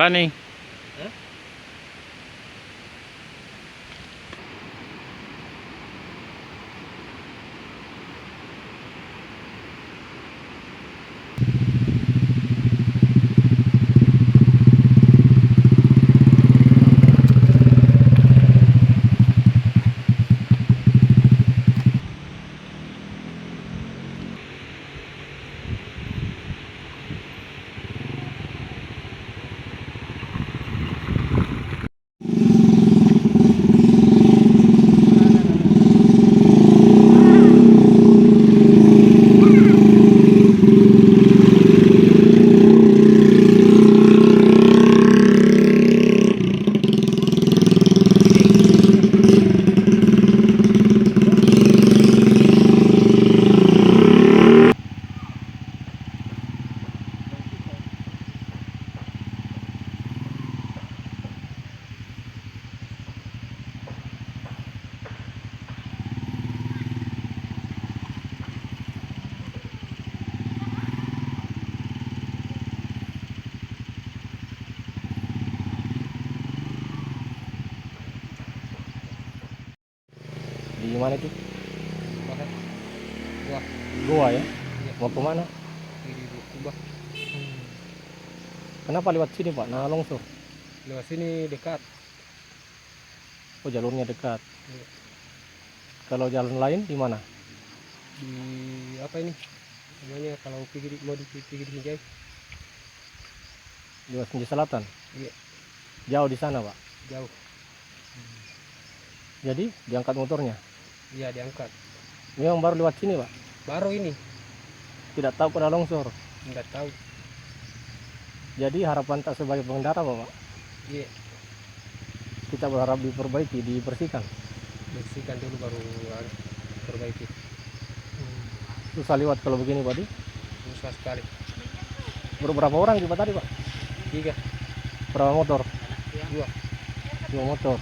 Mana nih? Hah? Di mana itu? Bahkan gua Gua ya. iya, Mau ke mana? di Kubah. Kenapa lewat sini Pak? Nah longsor. Lewat sini dekat. Oh jalurnya dekat. Iya. Kalau jalan lain di mana? Di apa ini namanya, kalau mau di pinggir Hinjai. Di Senja Selatan. Iya, Jauh di sana Pak. jauh. Jadi diangkat motornya. Iya, diangkat. Memang baru lewat sini Pak. Baru ini Tidak tahu kena longsor. nggak tahu. Jadi harapan tak sebagai pengendara Pak. Iya, Kita berharap diperbaiki, dibersihkan. bersihkan dulu baru harus perbaiki. Susah lewat kalau begini Pak. Susah sekali. Berapa orang di Pak tadi Pak? 3, Berapa motor? 2. 2 motor.